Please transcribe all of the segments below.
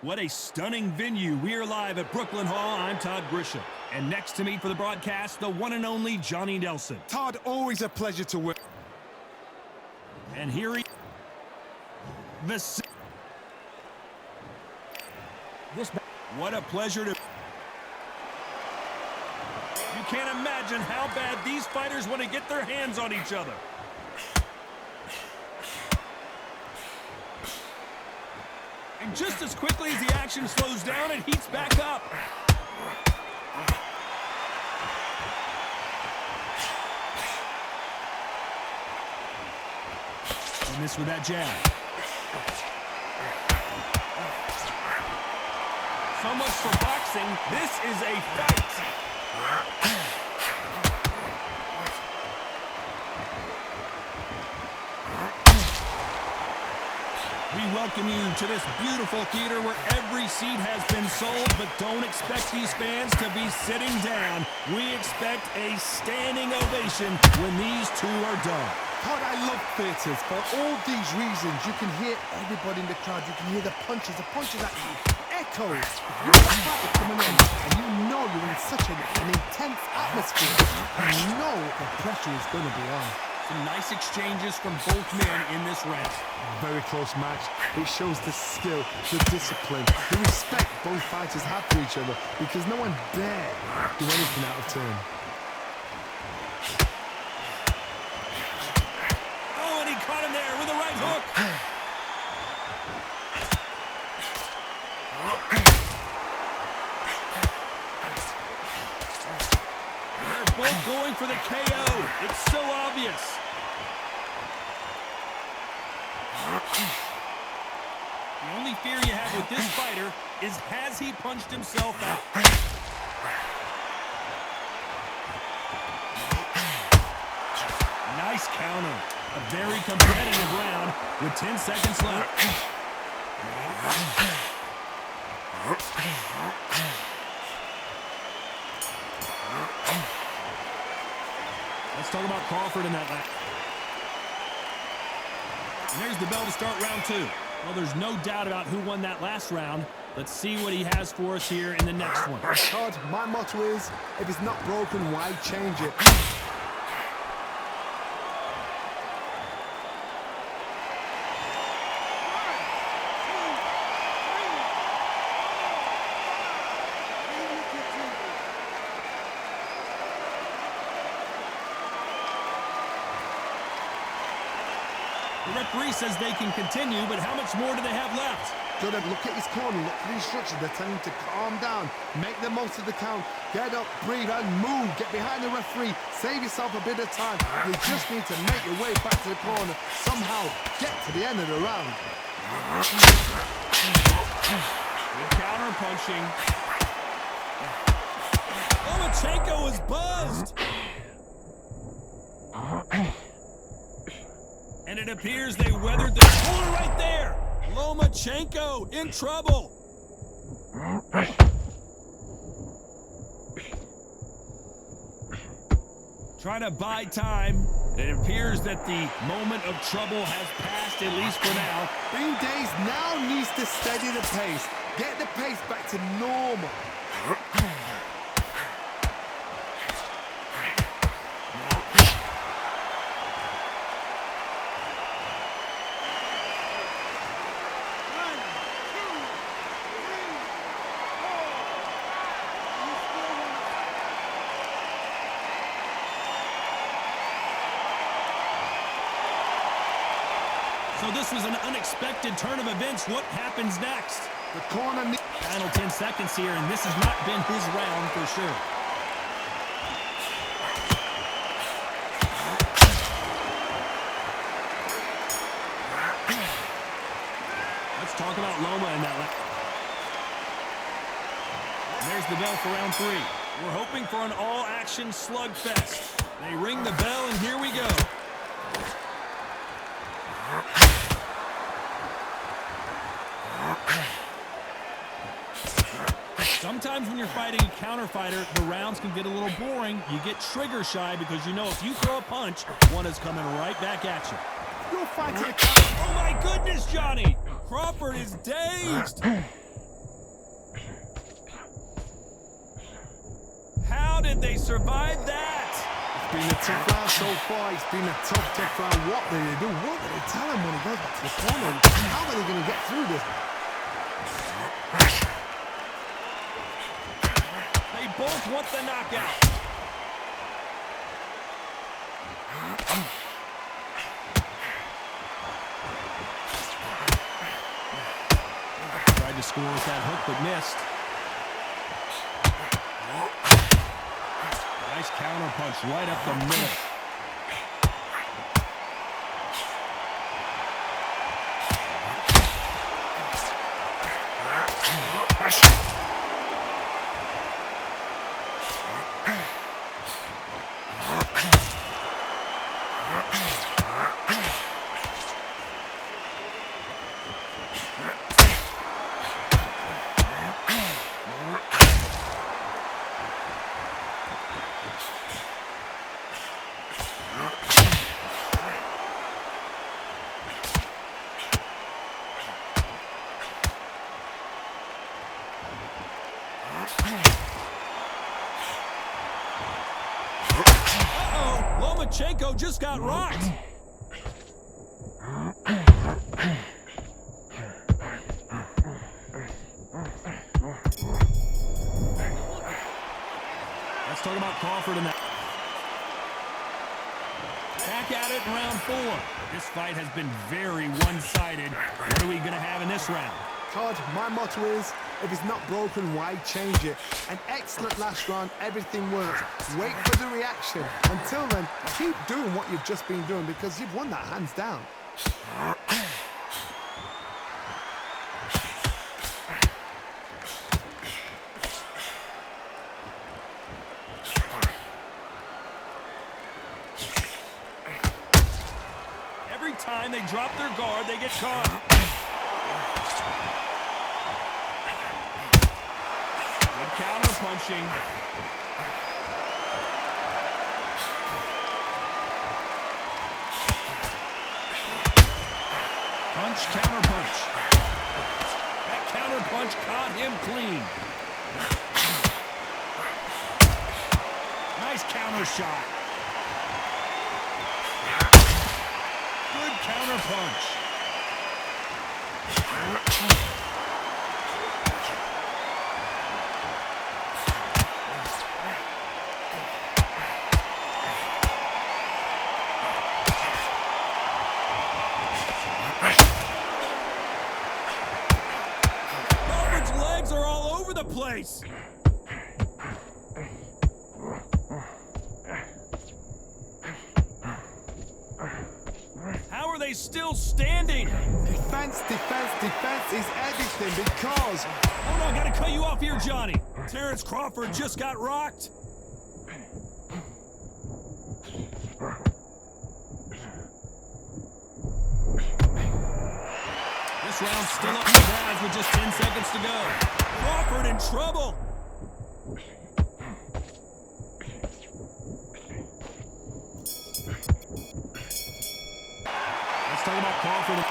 What a stunning venue. We are live at Brooklyn Hall. I'm Todd Grisham. And next to me for the broadcast, the one and only Johnny Nelson. Todd, always a pleasure to work. And here he... What a pleasure to... You can't imagine how bad these fighters want to get their hands on each other. And just as quickly as the action slows down, it heats back up. And miss with that jab. So much for boxing. This is a fight. We welcome you to this beautiful theater where every seat has been sold, but don't expect these fans to be sitting down. We expect a standing ovation when these two are done. Todd, I love theatres. For all these reasons, you can hear everybody in the crowd. You can hear the punches at you. Echoes. You're the fighter coming in, and you know you're in such an intense atmosphere. You know the pressure is going to be on. Some nice exchanges from both men in this round. Very close match. It shows the skill, the discipline, the respect both fighters have for each other, because no one dare do anything out of turn. Oh, and he caught him there with a right hook. They're both going for the KO. It's so obvious. The only fear you have with this fighter is, has he punched himself out? Nice counter. A very competitive round with 10 seconds left. Let's talk about Crawford in that lap. And there's the bell to start round two. Well, there's no doubt about who won that last round. Let's see what he has for us here in the next one. Todd, my motto is, if it's not broken, why change it? The referee says they can continue, but how much more do they have left? Good, look at his corner, look for the instructions. They're telling him to calm down, make the most of the count, get up, breathe, and move. Get behind the referee, save yourself a bit of time. You just need to make your way back to the corner, somehow get to the end of the round. Good counter punching. Lomachenko is buzzed. And it appears they weathered the corner right there. Lomachenko in trouble. Trying to buy time. It appears that the moment of trouble has passed, at least for now. Bean Days now needs to steady the pace. Get the pace back to normal. So this was an unexpected turn of events. What happens next? The corner... Final 10 seconds here, and this has not been his round for sure. Let's talk about Loma in that lap. There's the bell for round three. We're hoping for an all-action slugfest. They ring the bell, and here we go. Sometimes when you're fighting a counter fighter, the rounds can get a little boring. You get trigger shy because you know if you throw a punch, one is coming right back at you. You're fighting a Oh my goodness, Johnny! Crawford is dazed! did they survive that? It's been a tough round so far. It's been a tough round. What did they do? What did they tell him when he goes back to the corner? How are they going to get through this? They both want the knockout. Tried to score with that hook, but missed. Nice counter punch right up the middle. Uh-oh, Lomachenko just got rocked. Let's talk about Crawford and that. Back at it in round 4. This fight has been very one-sided. What are we going to have in this round? Todd, my motto is, if it's not broken, why change it? An excellent last round, everything works. Wait for the reaction. Until then, keep doing what you've just been doing because you've won that hands down. Every time they drop their guard, they get caught. Counter punching. Punch, counter punch. That counter punch caught him clean. Nice counter shot. Good counter punch. Are all over the place. How are they still standing? Defense is everything because... Hold on, gotta cut you off here, Johnny. Terrence Crawford just got rocked. This round's still up in the balance with just 10 seconds to go. Crawford in trouble. Let's talk about Crawford.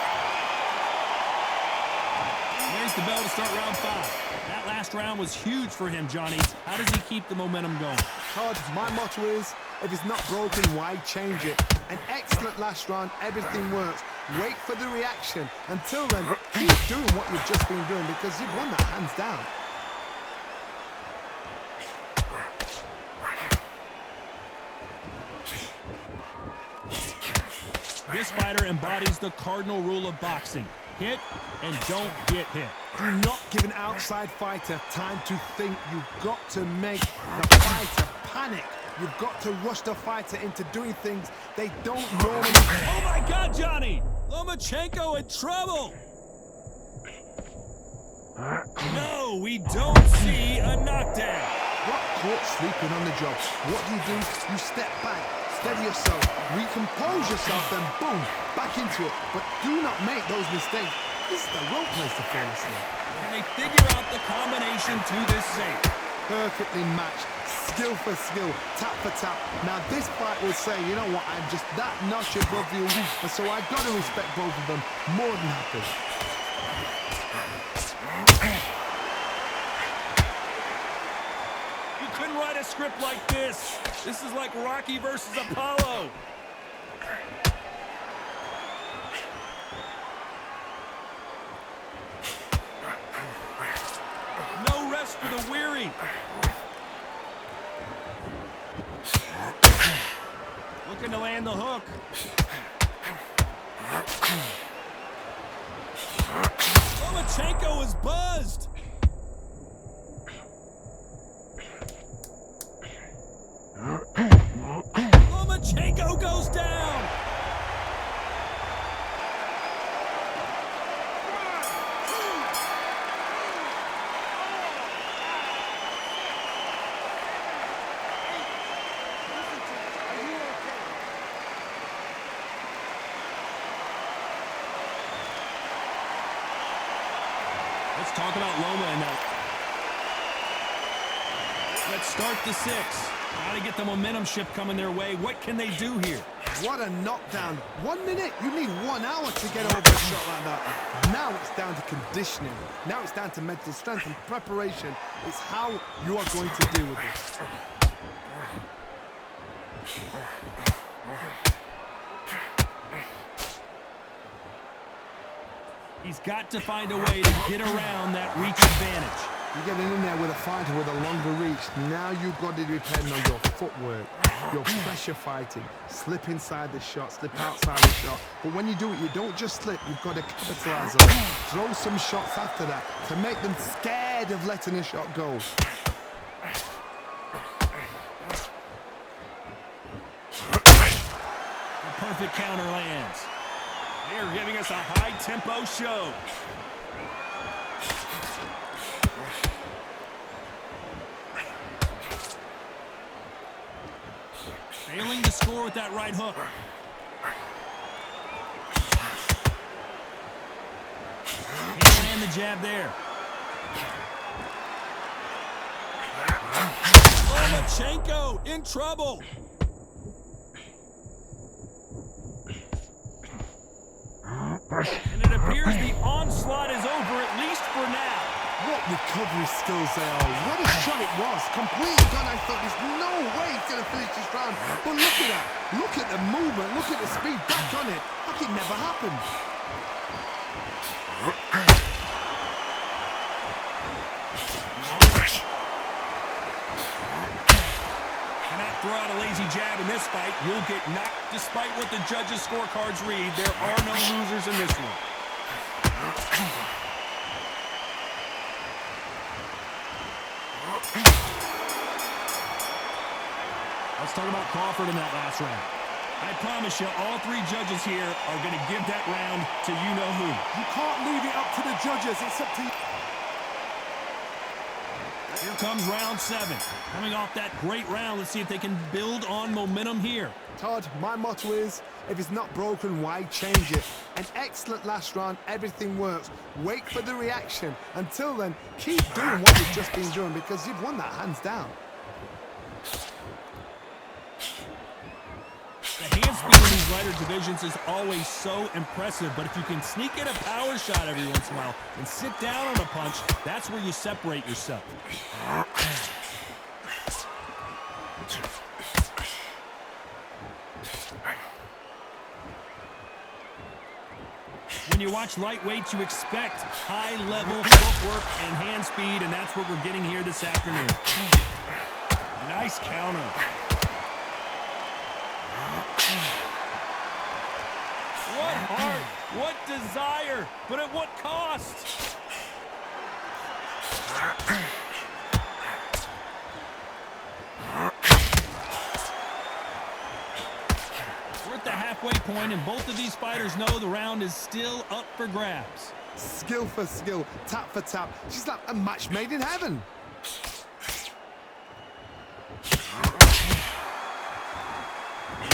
There's the bell to start round 5. That last round was huge for him, Johnny. How does he keep the momentum going? Todd, my motto is, if it's not broken, why change it? An excellent last round, everything works. Wait for the reaction. Until then, keep doing what you've just been doing because you've won that hands down. This fighter embodies the cardinal rule of boxing. Hit and don't get hit. Do not give an outside fighter time to think. You've got to make the fighter panic. You've got to rush the fighter into doing things they don't normally. Oh my God, Johnny! Lomachenko in trouble! No, we don't see a knockdown. Got caught sleeping on the job. What do? You step back, steady yourself, recompose yourself, then boom, back into it. But do not make those mistakes. This is the wrong place to fall asleep. Can they figure out the combination to this safe? Perfectly matched, skill for skill, tap for tap. Now this fight will say, you know what, I'm just that notch above you, and so I got to respect both of them more than happy. You couldn't write a script like this. This is like Rocky versus Apollo. No rest for the weary. Looking to land the hook. Lomachenko is buzzed. Lomachenko goes down. Let's talk about Loma and that. Let's start the 6. Got to get the momentum shift coming their way. What can they do here? What a knockdown. 1 minute. You need 1 hour to get over a shot like that. Now it's down to conditioning. Now it's down to mental strength and preparation. It's how you are going to deal with this. He's got to find a way to get around that reach advantage. You're getting in there with a fighter with a longer reach. Now you've got to depend on your footwork, your pressure fighting, slip inside the shot, slip outside the shot. But when you do it, you don't just slip, you've got to capitalize on it. Throw some shots after that to make them scared of letting a shot go. A perfect counter lands. They're giving us a high-tempo show. Failing to score with that right hook. Can't land the jab there. Lomachenko in trouble. And it appears the onslaught is over, at least for now. What recovery skills they are. What a shot it was. Completely gone. I thought there's no way he's going to finish this round. But look at that. Look at the movement. Look at the speed back on it. Like it never happened. Cannot throw out a lazy jab in this fight. You'll get knocked. Despite what the judges' scorecards read, there are no losers in this one. Let's talk about Crawford in that last round. I promise you, all 3 judges here are going to give that round to you-know-who. You can't leave it up to the judges. It's up to you. Here comes round 7. Coming off that great round, let's see if they can build on momentum here. Todd, my motto is, if it's not broken, why change it? An excellent last round, everything works. Wait for the reaction. Until then, keep doing what you've just been doing because you've won that hands down. The hand speed in these lighter divisions is always so impressive, but if you can sneak in a power shot every once in a while and sit down on a punch, that's where you separate yourself. When you watch lightweights, you expect high-level footwork and hand speed, and that's what we're getting here this afternoon. Nice counter. What heart, what desire, but at what cost? We're at the halfway point, and both of these fighters know the round is still up for grabs. Skill for skill, tap for tap. She's like a match made in heaven.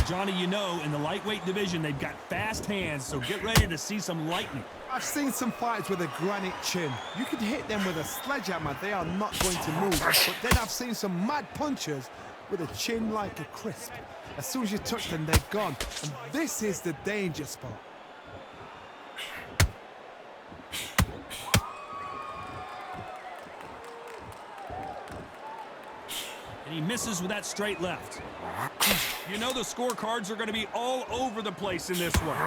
Johnny, you know, in the lightweight division, they've got fast hands, so get ready to see some lightning. I've seen some fighters with a granite chin. You could hit them with a sledgehammer, they are not going to move. But then I've seen some mad punchers with a chin like a crisp. As soon as you touch them, they're gone. And this is the danger spot. And he misses with that straight left. You know the scorecards are going to be all over the place in this one.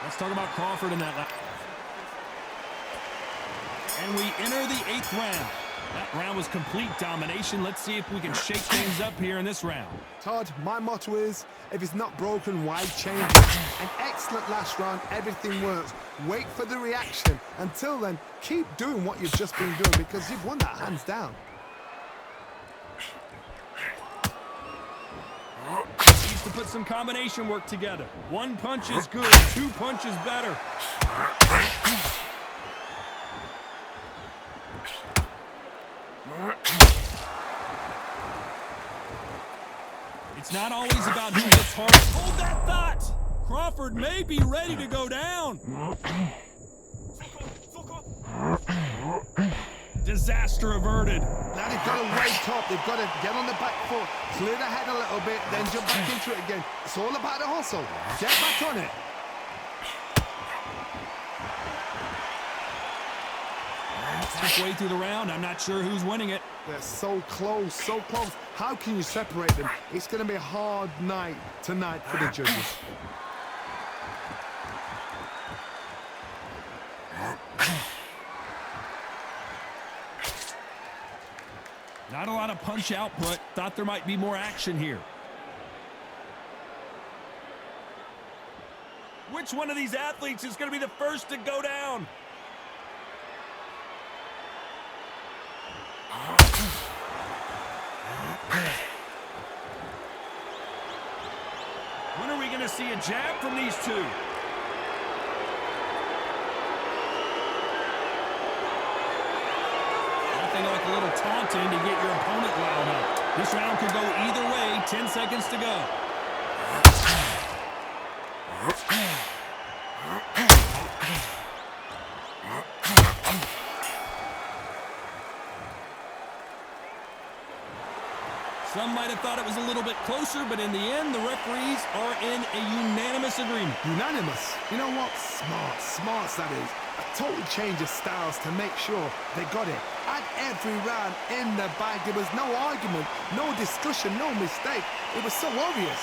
Let's talk about Crawford in that lap. And we enter the 8th round. That round was complete domination. Let's see if we can shake things up here in this round. Todd, my motto is, if it's not broken, why change it? An excellent last round, everything works. Wait for the reaction. Until then, keep doing what you've just been doing because you've won that hands down. Needs to put some combination work together. 1 punch is good, 2 punches better. It's not always about who hits hard. Hold that thought! Crawford may be ready to go down. Disaster averted. Now they've got to wake up. They've got to get on the back foot, clear the head a little bit, then jump back into it again. It's all about the hustle. Get back on it. Halfway through the round, I'm not sure who's winning it. They're so close, so close. How can you separate them? It's going to be a hard night tonight for the judges. Not a lot of punch output. Thought there might be more action here. Which one of these athletes is going to be the first to go down? When are we going to see a jab from these two? Nothing like a little taunting to get your opponent wound up. This round could go either way. 10 seconds to go. Some might have thought it was a little bit closer, but in the end, the referees are in a unanimous agreement. Unanimous? You know what? Smarts that is. A total change of styles to make sure they got it. At every round in the bag, there was no argument, no discussion, no mistake. It was so obvious.